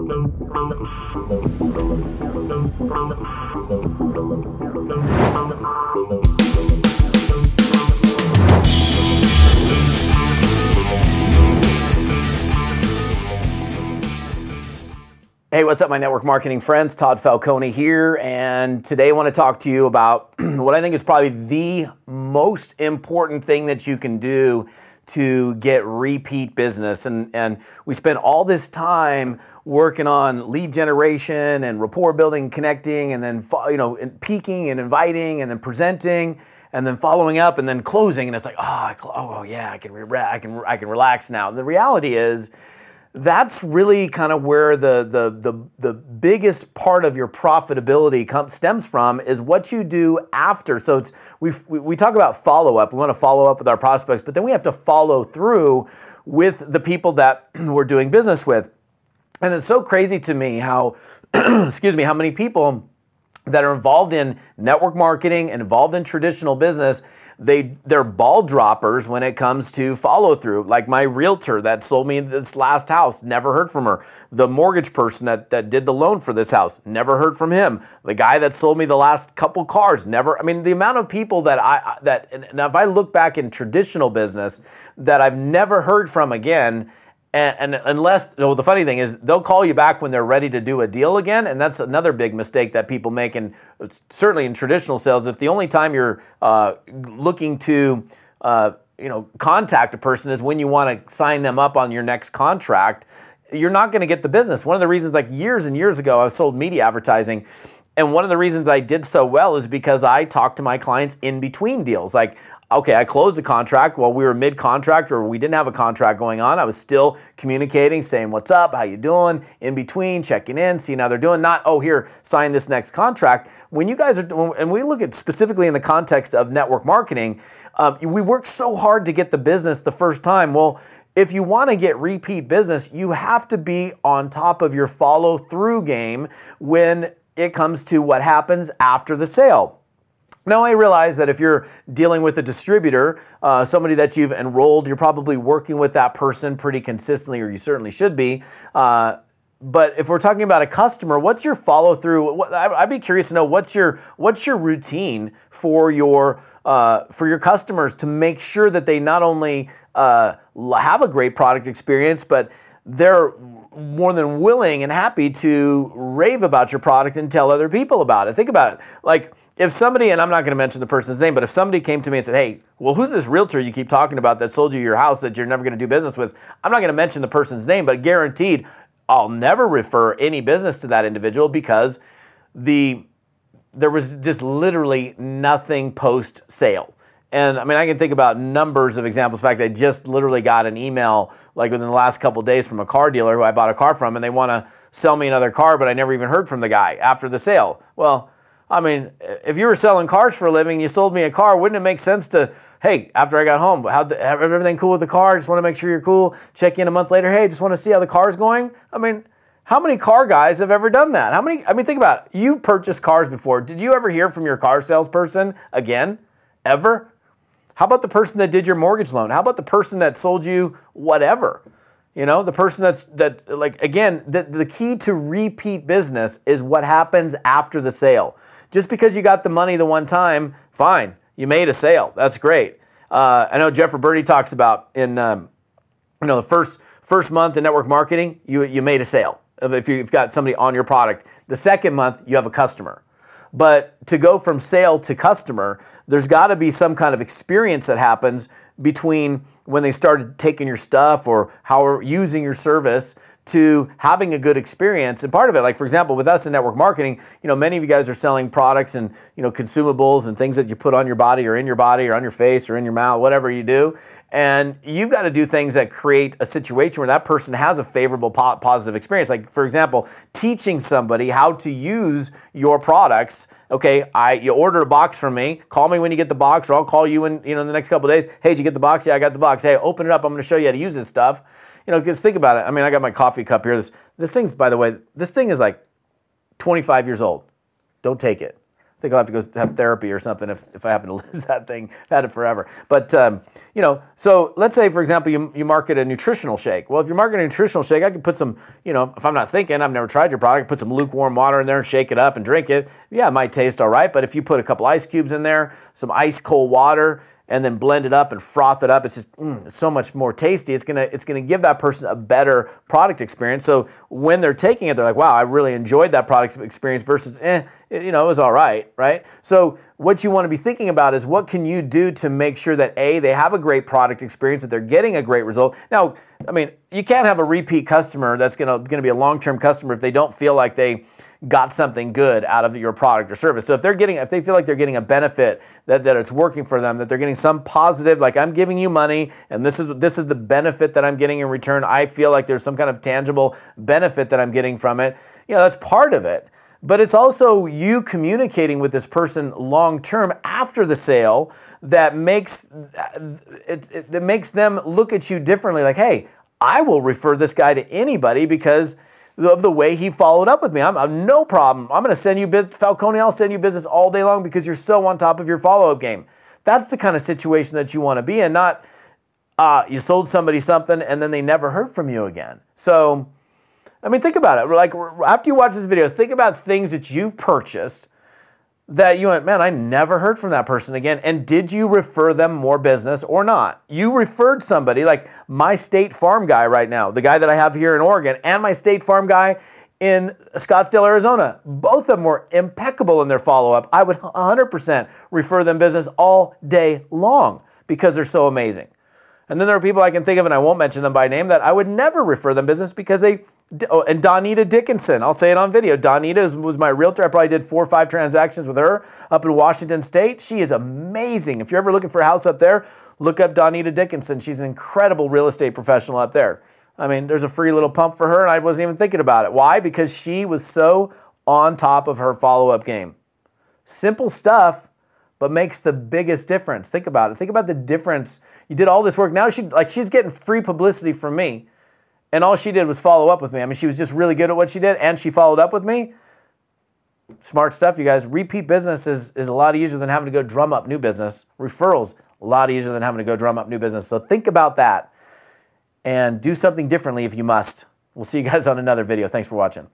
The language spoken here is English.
Hey, what's up, my network marketing friends? Todd Falcone here, and today I want to talk to you about what I think is probably the most important thing that you can do to get repeat business. And we spent all this time working on lead generation and rapport building, connecting, and then peaking and inviting, and then presenting, and then following up, and then closing. And it's like, oh yeah, I can relax now. And the reality is, that's really kind of where the biggest part of your profitability stems from, is what you do after. So we talk about follow-up. We want to follow up with our prospects, but then we have to follow through with the people that we're doing business with. And it's so crazy to me how, excuse me, how many people that are involved in network marketing and involved in traditional business, they're ball droppers when it comes to follow through. Like my realtor that sold me this last house, never heard from her. The mortgage person that did the loan for this house, never heard from him. The guy that sold me the last couple cars, never. I mean, the amount of people that if I look back in traditional business that I've never heard from again. And unless, the funny thing is, they'll call you back when they're ready to do a deal again, and that's another big mistake that people make, and certainly in traditional sales. If the only time you're looking to contact a person is when you want to sign them up on your next contract, you're not going to get the business. One of the reasons, like years and years ago, I sold media advertising, and one of the reasons I did so well is because I talked to my clients in between deals. Like, okay, I closed the contract while we were mid-contract, or we didn't have a contract going on. I was still communicating, saying, what's up, how you doing, in between, checking in, seeing how they're doing, not, oh, here, sign this next contract. When you guys are, and we look at specifically in the context of network marketing, we work so hard to get the business the first time. Well, if you want to get repeat business, you have to be on top of your follow-through game when it comes to what happens after the sale. Now, I realize that if you're dealing with a distributor, somebody that you've enrolled, you're probably working with that person pretty consistently, or you certainly should be. But if we're talking about a customer, what's your follow through? I'd be curious to know what's your routine for your customers to make sure that they not only have a great product experience, but they're more than willing and happy to rave about your product and tell other people about it. Think about it. Like, if somebody, and I'm not going to mention the person's name, but if somebody came to me and said, hey, well, who's this realtor you keep talking about that sold you your house that you're never going to do business with? I'm not going to mention the person's name, but guaranteed I'll never refer any business to that individual, because there was just literally nothing post-sale. And I mean, I can think about numbers of examples. In fact, I just literally got an email like within the last couple of days from a car dealer who I bought a car from, and they want to sell me another car, but I never even heard from the guy after the sale. Well, I mean, if you were selling cars for a living, you sold me a car, wouldn't it make sense to, hey, after I got home, everything cool with the car? Just want to make sure you're cool. Check in a month later. Hey, just want to see how the car's going. I mean, how many car guys have ever done that? Think about it. You've purchased cars before. Did you ever hear from your car salesperson again? Ever? How about the person that did your mortgage loan? How about the person that sold you whatever? The person the key to repeat business is what happens after the sale. Just because you got the money the one time, fine, you made a sale. That's great. I know Jeff Roberti talks about in the first month in network marketing, you made a sale. If you've got somebody on your product, the second month you have a customer. But to go from sale to customer, there's got to be some kind of experience that happens between when they started taking your stuff or how using your service to having a good experience. And part of it, like for example, with us in network marketing, many of you guys are selling products and, consumables and things that you put on your body or in your body or on your face or in your mouth, whatever you do. And you've got to do things that create a situation where that person has a favorable, positive experience. Like for example, teaching somebody how to use your products. Okay, you order a box from me. Call me when you get the box, or I'll call you in the next couple of days. Hey, did you get the box? Yeah, I got the box. Hey, open it up. I'm going to show you how to use this stuff. Because think about it. I mean, I got my coffee cup here. This thing's, by the way, this thing is like 25 years old. Don't take it. think I'll have to go have therapy or something if I happen to lose that thing. I've had it forever. But, you know, so let's say, for example, you market a nutritional shake. Well, if you're marketing a nutritional shake, I could put some, you know, if I'm not thinking, I've never tried your product, put some lukewarm water in there and shake it up and drink it. Yeah, it might taste all right. But if you put a couple ice cubes in there, some ice cold water, and then blend it up and froth it up, it's just it's so much more tasty. It's gonna give that person a better product experience. So when they're taking it, they're like, wow, I really enjoyed that product experience versus, you know, it was all right, right? So what you want to be thinking about is what can you do to make sure that A, they have a great product experience, that they're getting a great result. Now, I mean, you can't have a repeat customer that's gonna be a long-term customer if they don't feel like they got something good out of your product or service. So if they feel like they're getting a benefit, that it's working for them, that they're getting some positive, like I'm giving you money and this is the benefit that I'm getting in return. I feel like there's some kind of tangible benefit that I'm getting from it. You know, that's part of it. But it's also you communicating with this person long term after the sale that makes them look at you differently. Like, hey, I will refer this guy to anybody because of the way he followed up with me. I'm no problem. I'm going to send you business, Falcone. I'll send you business all day long because you're so on top of your follow-up game. That's the kind of situation that you want to be in, not you sold somebody something and then they never heard from you again. So, I mean, think about it. Like, after you watch this video, think about things that you've purchased that you went, man, I never heard from that person again. And did you refer them more business or not? You referred somebody, like my State Farm guy right now, the guy that I have here in Oregon, and my State Farm guy in Scottsdale, Arizona. Both of them were impeccable in their follow-up. I would 100% refer them business all day long because they're so amazing. And then there are people I can think of, and I won't mention them by name, that I would never refer them business because they, and Donita Dickinson, I'll say it on video. Donita was my realtor. I probably did 4 or 5 transactions with her up in Washington State. She is amazing. If you're ever looking for a house up there, look up Donita Dickinson. She's an incredible real estate professional up there. I mean, there's a free little pump for her, and I wasn't even thinking about it. Why? Because she was so on top of her follow-up game. Simple stuff, but makes the biggest difference. Think about it. Think about the difference. You did all this work. Now she's getting free publicity from me, and all she did was follow up with me. I mean, she was just really good at what she did, and she followed up with me. Smart stuff, you guys. Repeat business is a lot easier than having to go drum up new business. Referrals, a lot easier than having to go drum up new business. So think about that and do something differently if you must. We'll see you guys on another video. Thanks for watching.